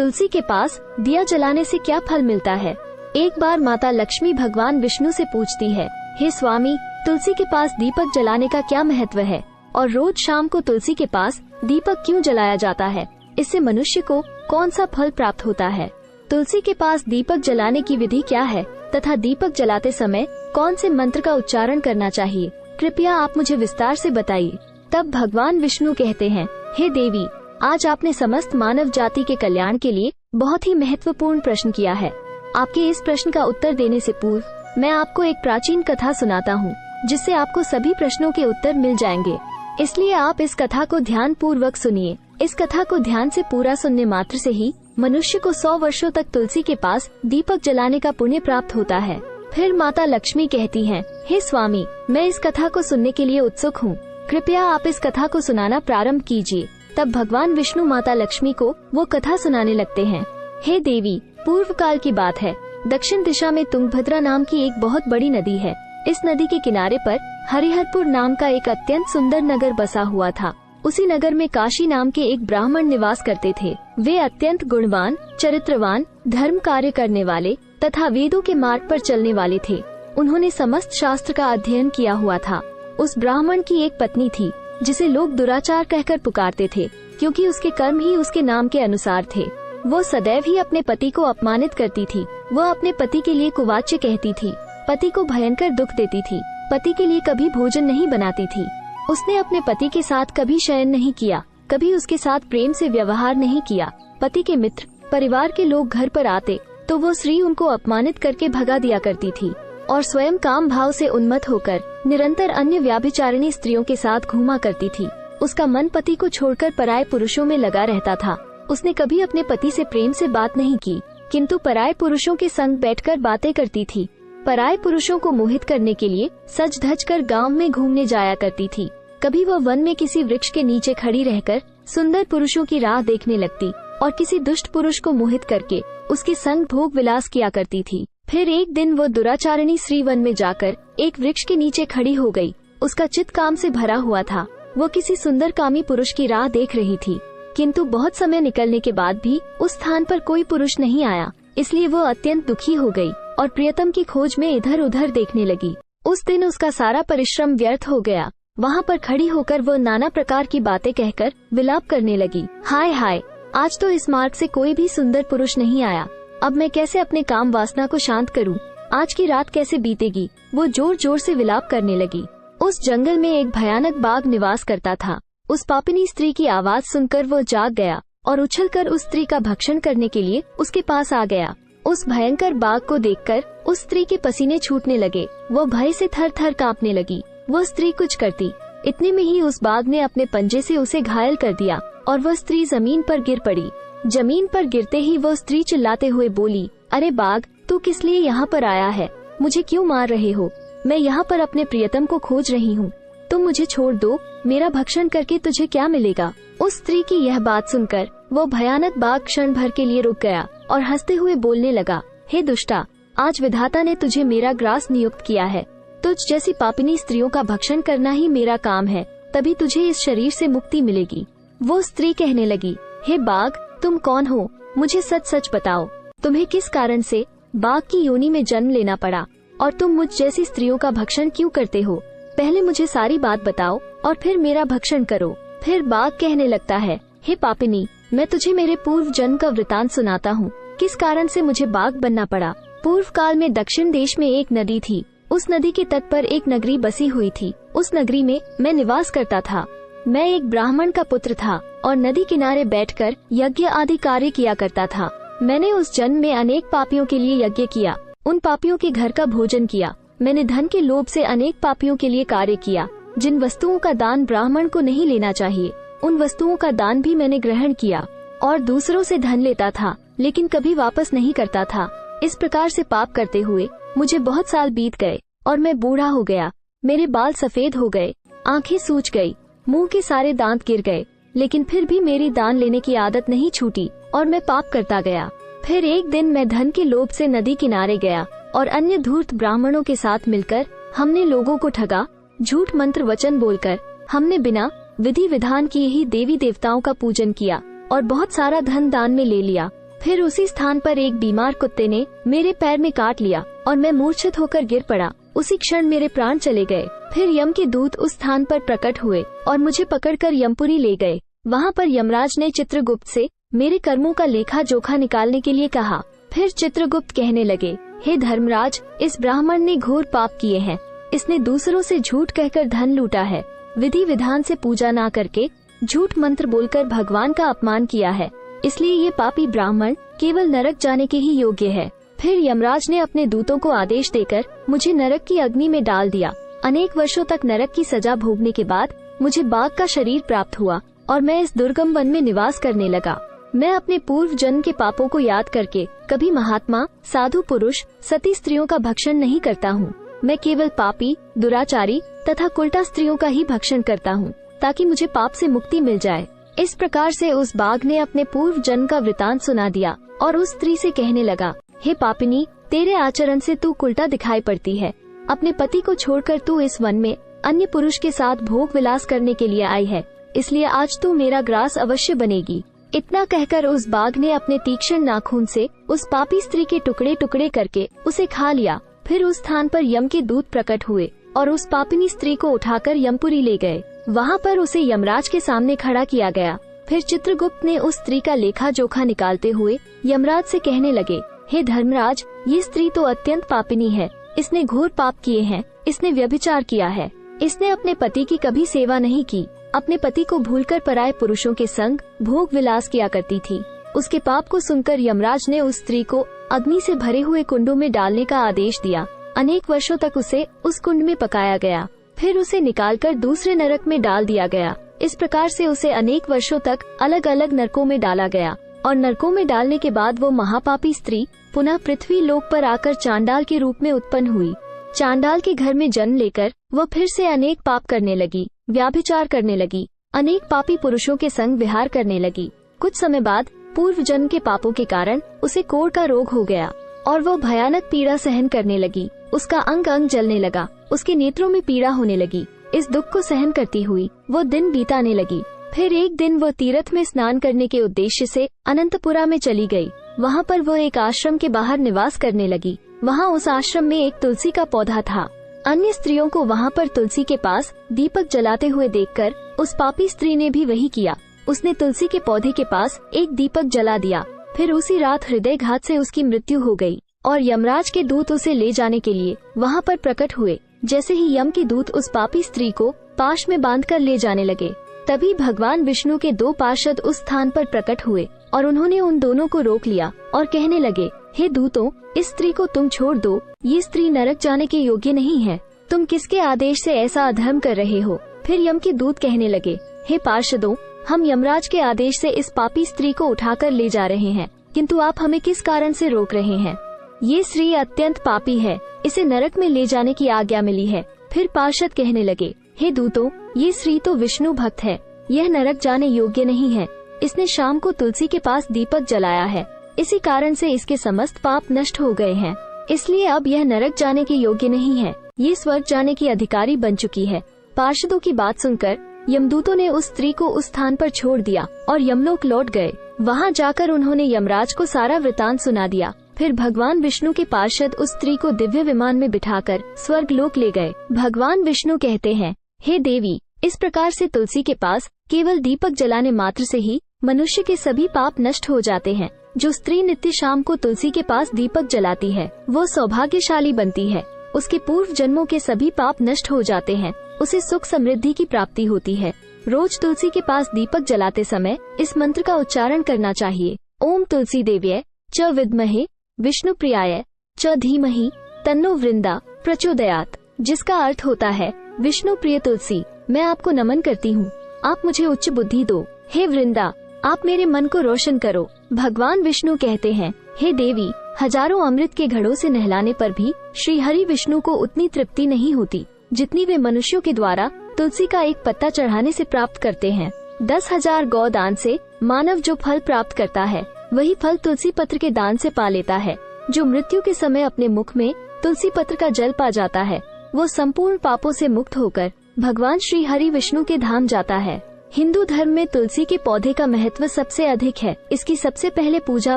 तुलसी के पास दिया जलाने से क्या फल मिलता है। एक बार माता लक्ष्मी भगवान विष्णु से पूछती है, हे स्वामी, तुलसी के पास दीपक जलाने का क्या महत्व है और रोज शाम को तुलसी के पास दीपक क्यों जलाया जाता है, इससे मनुष्य को कौन सा फल प्राप्त होता है। तुलसी के पास दीपक जलाने की विधि क्या है तथा दीपक जलाते समय कौन से मंत्र का उच्चारण करना चाहिए, कृपया आप मुझे विस्तार से बताइए। तब भगवान विष्णु कहते हैं, हे देवी, आज आपने समस्त मानव जाति के कल्याण के लिए बहुत ही महत्वपूर्ण प्रश्न किया है। आपके इस प्रश्न का उत्तर देने से पूर्व मैं आपको एक प्राचीन कथा सुनाता हूँ, जिससे आपको सभी प्रश्नों के उत्तर मिल जाएंगे। इसलिए आप इस कथा को ध्यान पूर्वक सुनिए। इस कथा को ध्यान से पूरा सुनने मात्र से ही मनुष्य को 100 वर्षों तक तुलसी के पास दीपक जलाने का पुण्य प्राप्त होता है। फिर माता लक्ष्मी कहती हैं, हे स्वामी, मैं इस कथा को सुनने के लिए उत्सुक हूँ, कृपया आप इस कथा को सुनाना प्रारंभ कीजिए। तब भगवान विष्णु माता लक्ष्मी को वो कथा सुनाने लगते हैं। हे देवी, पूर्व काल की बात है। दक्षिण दिशा में तुंगभद्रा नाम की एक बहुत बड़ी नदी है। इस नदी के किनारे पर हरिहरपुर नाम का एक अत्यंत सुंदर नगर बसा हुआ था। उसी नगर में काशी नाम के एक ब्राह्मण निवास करते थे। वे अत्यंत गुणवान, चरित्रवान, धर्म कार्य करने वाले तथा वेदों के मार्ग पर चलने वाले थे। उन्होंने समस्त शास्त्र का अध्ययन किया हुआ था। उस ब्राह्मण की एक पत्नी थी, जिसे लोग दुराचार कहकर पुकारते थे, क्योंकि उसके कर्म ही उसके नाम के अनुसार थे। वो सदैव ही अपने पति को अपमानित करती थी। वह अपने पति के लिए कुवाच्य कहती थी, पति को भयंकर दुख देती थी, पति के लिए कभी भोजन नहीं बनाती थी। उसने अपने पति के साथ कभी शयन नहीं किया, कभी उसके साथ प्रेम से व्यवहार नहीं किया। पति के मित्र, परिवार के लोग घर पर आते तो वो स्त्री उनको अपमानित करके भगा दिया करती थी और स्वयं काम भाव से उन्मत्त होकर निरंतर अन्य व्याभिचारिणी स्त्रियों के साथ घूमा करती थी। उसका मन पति को छोड़कर पराये पुरुषों में लगा रहता था। उसने कभी अपने पति से प्रेम से बात नहीं की, किंतु पराये पुरुषों के संग बैठकर बातें करती थी। पराये पुरुषों को मोहित करने के लिए सज धज कर गाँव में घूमने जाया करती थी। कभी वह वन में किसी वृक्ष के नीचे खड़ी रहकर सुंदर पुरुषों की राह देखने लगती और किसी दुष्ट पुरुष को मोहित करके उसके संग भोग विलास किया करती थी। फिर एक दिन वो दुराचारिणी स्त्री वन में जाकर एक वृक्ष के नीचे खड़ी हो गई। उसका चित्त काम से भरा हुआ था। वो किसी सुंदर कामी पुरुष की राह देख रही थी, किंतु बहुत समय निकलने के बाद भी उस स्थान पर कोई पुरुष नहीं आया। इसलिए वो अत्यंत दुखी हो गई और प्रियतम की खोज में इधर उधर देखने लगी। उस दिन उसका सारा परिश्रम व्यर्थ हो गया। वहाँ पर खड़ी होकर वो नाना प्रकार की बातें कहकर विलाप करने लगी। हाय हाय, आज तो इस मार्ग से कोई भी सुंदर पुरुष नहीं आया। अब मैं कैसे अपने काम वासना को शांत करूं? आज की रात कैसे बीतेगी? वो जोर जोर से विलाप करने लगी। उस जंगल में एक भयानक बाघ निवास करता था। उस पापिनी स्त्री की आवाज सुनकर वो जाग गया और उछलकर उस स्त्री का भक्षण करने के लिए उसके पास आ गया। उस भयंकर बाघ को देखकर उस स्त्री के पसीने छूटने लगे। वो भय से थर थर कांपने लगी। वो स्त्री कुछ करती, इतने में ही उस बाघ ने अपने पंजे से उसे घायल कर दिया और वह स्त्री जमीन पर गिर पड़ी। जमीन पर गिरते ही वो स्त्री चिल्लाते हुए बोली, अरे बाघ, तू किस लिए यहाँ पर आया है? मुझे क्यों मार रहे हो? मैं यहाँ पर अपने प्रियतम को खोज रही हूँ। तुम मुझे छोड़ दो, मेरा भक्षण करके तुझे क्या मिलेगा? उस स्त्री की यह बात सुनकर वो भयानक बाघ क्षण भर के लिए रुक गया और हंसते हुए बोलने लगा, हे दुष्टा, आज विधाता ने तुझे मेरा ग्रास नियुक्त किया है। तुझ जैसी पापिनी स्त्रियों का भक्षण करना ही मेरा काम है, तभी तुझे इस शरीर से मुक्ति मिलेगी। वो स्त्री कहने लगी, हे बाघ, तुम कौन हो? मुझे सच सच बताओ, तुम्हें किस कारण से बाघ की योनि में जन्म लेना पड़ा और तुम मुझ जैसी स्त्रियों का भक्षण क्यों करते हो? पहले मुझे सारी बात बताओ और फिर मेरा भक्षण करो। फिर बाघ कहने लगता है, हे पापिनी, मैं तुझे मेरे पूर्व जन्म का वृतांत सुनाता हूँ, किस कारण से मुझे बाघ बनना पड़ा। पूर्व काल में दक्षिण देश में एक नदी थी। उस नदी के तट पर एक नगरी बसी हुई थी। उस नगरी में मैं निवास करता था। मैं एक ब्राह्मण का पुत्र था और नदी किनारे बैठकर यज्ञ आदि कार्य किया करता था। मैंने उस जन्म में अनेक पापियों के लिए यज्ञ किया, उन पापियों के घर का भोजन किया। मैंने धन के लोभ से अनेक पापियों के लिए कार्य किया। जिन वस्तुओं का दान ब्राह्मण को नहीं लेना चाहिए, उन वस्तुओं का दान भी मैंने ग्रहण किया और दूसरों से धन लेता था, लेकिन कभी वापस नहीं करता था। इस प्रकार से पाप करते हुए मुझे बहुत साल बीत गए और मैं बूढ़ा हो गया। मेरे बाल सफेद हो गए, आंखें सूज गई, मुंह के सारे दांत गिर गए, लेकिन फिर भी मेरी दान लेने की आदत नहीं छूटी और मैं पाप करता गया। फिर एक दिन मैं धन के लोभ से नदी किनारे गया और अन्य धूर्त ब्राह्मणों के साथ मिलकर हमने लोगों को ठगा। झूठ मंत्र वचन बोलकर हमने बिना विधि विधान किए ही देवी देवताओं का पूजन किया और बहुत सारा धन दान में ले लिया। फिर उसी स्थान पर एक बीमार कुत्ते ने मेरे पैर में काट लिया और मैं मूर्छित होकर गिर पड़ा। उसी क्षण मेरे प्राण चले गए। फिर यम के दूत उस स्थान पर प्रकट हुए और मुझे पकड़कर यमपुरी ले गए। वहाँ पर यमराज ने चित्रगुप्त से मेरे कर्मों का लेखा जोखा निकालने के लिए कहा। फिर चित्रगुप्त कहने लगे, हे धर्मराज, इस ब्राह्मण ने घोर पाप किए हैं। इसने दूसरों से झूठ कहकर धन लूटा है, विधि विधान से पूजा ना करके झूठ मंत्र बोलकर भगवान का अपमान किया है। इसलिए ये पापी ब्राह्मण केवल नरक जाने के ही योग्य है। फिर यमराज ने अपने दूतों को आदेश देकर मुझे नरक की अग्नि में डाल दिया। अनेक वर्षों तक नरक की सजा भोगने के बाद मुझे बाघ का शरीर प्राप्त हुआ और मैं इस दुर्गम वन में निवास करने लगा। मैं अपने पूर्व जन्म के पापों को याद करके कभी महात्मा, साधु पुरुष, सती स्त्रियों का भक्षण नहीं करता हूँ। मैं केवल पापी, दुराचारी तथा कुलटा स्त्रियों का ही भक्षण करता हूँ, ताकि मुझे पाप से मुक्ति मिल जाए। इस प्रकार से उस बाघ ने अपने पूर्व जन्म का वृतांत सुना दिया और उस स्त्री से कहने लगा, हे पापिनी, तेरे आचरण से तू कुलटा दिखाई पड़ती है। अपने पति को छोड़कर तू इस वन में अन्य पुरुष के साथ भोग विलास करने के लिए आई है, इसलिए आज तू मेरा ग्रास अवश्य बनेगी। इतना कहकर उस बाघ ने अपने तीक्ष्ण नाखून से उस पापी स्त्री के टुकड़े टुकड़े करके उसे खा लिया। फिर उस स्थान पर यम के दूत प्रकट हुए और उस पापिनी स्त्री को उठाकर यमपुरी ले गए। वहाँ पर उसे यमराज के सामने खड़ा किया गया। फिर चित्रगुप्त ने उस स्त्री का लेखा जोखा निकालते हुए यमराज से कहने लगे, हे धर्मराज, ये स्त्री तो अत्यंत पापिनी है। इसने घोर पाप किए हैं। इसने व्यभिचार किया है। इसने अपने पति की कभी सेवा नहीं की। अपने पति को भूलकर पराये पुरुषों के संग भोग विलास किया करती थी। उसके पाप को सुनकर यमराज ने उस स्त्री को अग्नि से भरे हुए कुंडों में डालने का आदेश दिया। अनेक वर्षों तक उसे उस कुंड में पकाया गया। फिर उसे निकालकर दूसरे नरक में डाल दिया गया। इस प्रकार से उसे अनेक वर्षों तक अलग अलग नरकों में डाला गया और नरकों में डालने के बाद वो महापापी स्त्री पुनः पृथ्वी लोक पर आकर चांडाल के रूप में उत्पन्न हुई। चांडाल के घर में जन्म लेकर वह फिर से अनेक पाप करने लगी, व्याभिचार करने लगी, अनेक पापी पुरुषों के संग विहार करने लगी। कुछ समय बाद पूर्व जन्म के पापों के कारण उसे कोढ़ का रोग हो गया और वो भयानक पीड़ा सहन करने लगी। उसका अंग अंग जलने लगा, उसके नेत्रों में पीड़ा होने लगी। इस दुख को सहन करती हुई वो दिन बीताने लगी। फिर एक दिन वो तीर्थ में स्नान करने के उद्देश्य से अनंतपुरा में चली गई। वहाँ पर वो एक आश्रम के बाहर निवास करने लगी। वहाँ उस आश्रम में एक तुलसी का पौधा था। अन्य स्त्रियों को वहाँ पर तुलसी के पास दीपक जलाते हुए देखकर उस पापी स्त्री ने भी वही किया। उसने तुलसी के पौधे के पास एक दीपक जला दिया। फिर उसी रात हृदयघात से उसकी मृत्यु हो गई और यमराज के दूत उसे ले जाने के लिए वहाँ पर प्रकट हुए। जैसे ही यम के दूत उस पापी स्त्री को पाश में बांधकर ले जाने लगे, तभी भगवान विष्णु के दो पार्षद उस स्थान पर प्रकट हुए और उन्होंने उन दोनों को रोक लिया और कहने लगे, हे दूतों, इस स्त्री को तुम छोड़ दो। ये स्त्री नरक जाने के योग्य नहीं है। तुम किसके आदेश से ऐसा अधर्म कर रहे हो? फिर यम के दूत कहने लगे, हे पार्षदों, हम यमराज के आदेश से इस पापी स्त्री को उठाकर ले जा रहे हैं, किंतु आप हमें किस कारण से रोक रहे हैं? ये स्त्री अत्यंत पापी है, इसे नरक में ले जाने की आज्ञा मिली है। फिर पार्षद कहने लगे, हे दूतों, ये स्त्री तो विष्णु भक्त है, यह नरक जाने योग्य नहीं है। इसने शाम को तुलसी के पास दीपक जलाया है, इसी कारण से इसके समस्त पाप नष्ट हो गए हैं। इसलिए अब यह नरक जाने के योग्य नहीं है, ये स्वर्ग जाने की अधिकारी बन चुकी है। पार्षदों की बात सुनकर यमदूतों ने उस स्त्री को उस स्थान पर छोड़ दिया और यमलोक लौट गए। वहाँ जाकर उन्होंने यमराज को सारा वृतांत सुना दिया। फिर भगवान विष्णु के पार्षद उस स्त्री को दिव्य विमान में बिठाकर स्वर्ग लोक ले गए। भगवान विष्णु कहते हैं, हे देवी, इस प्रकार से तुलसी के पास केवल दीपक जलाने मात्र से ही मनुष्य के सभी पाप नष्ट हो जाते हैं। जो स्त्री नित्य शाम को तुलसी के पास दीपक जलाती है, वो सौभाग्यशाली बनती है। उसके पूर्व जन्मों के सभी पाप नष्ट हो जाते हैं। उसे सुख समृद्धि की प्राप्ति होती है। रोज तुलसी के पास दीपक जलाते समय इस मंत्र का उच्चारण करना चाहिए। ओम तुलसी देव्यै च विद्महे विष्णु प्रियाय च धीमहि तन्नो वृंदा प्रचोदयात्, जिसका अर्थ होता है, विष्णु प्रिय तुलसी, मैं आपको नमन करती हूँ, आप मुझे उच्च बुद्धि दो। हे वृंदा, आप मेरे मन को रोशन करो। भगवान विष्णु कहते हैं, हे देवी, हजारों अमृत के घड़ों से नहलाने पर भी श्री हरि विष्णु को उतनी तृप्ति नहीं होती जितनी वे मनुष्यों के द्वारा तुलसी का एक पत्ता चढ़ाने से प्राप्त करते हैं। 10,000 गौ दान से मानव जो फल प्राप्त करता है, वही फल तुलसी पत्र के दान से पा लेता है। जो मृत्यु के समय अपने मुख में तुलसी पत्र का जल पा जाता है, वो संपूर्ण पापों से मुक्त होकर भगवान श्री हरि विष्णु के धाम जाता है। हिंदू धर्म में तुलसी के पौधे का महत्व सबसे अधिक है। इसकी सबसे पहले पूजा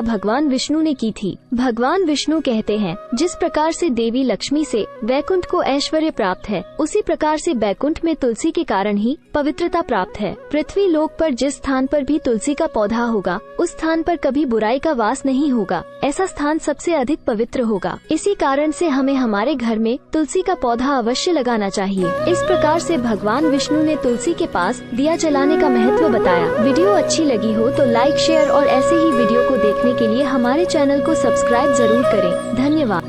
भगवान विष्णु ने की थी। भगवान विष्णु कहते हैं, जिस प्रकार से देवी लक्ष्मी से वैकुंठ को ऐश्वर्य प्राप्त है, उसी प्रकार से बैकुंठ में तुलसी के कारण ही पवित्रता प्राप्त है। पृथ्वी लोक पर जिस स्थान पर भी तुलसी का पौधा होगा, उस स्थान पर कभी बुराई का वास नहीं होगा। ऐसा स्थान सबसे अधिक पवित्र होगा। इसी कारण से हमें हमारे घर में तुलसी का पौधा अवश्य लगाना चाहिए। इस प्रकार से भगवान विष्णु ने तुलसी के पास दिया जलाने का महत्व बताया। वीडियो अच्छी लगी हो तो लाइक, शेयर और ऐसे ही वीडियो को देखने के लिए हमारे चैनल को सब्सक्राइब जरूर करें। धन्यवाद।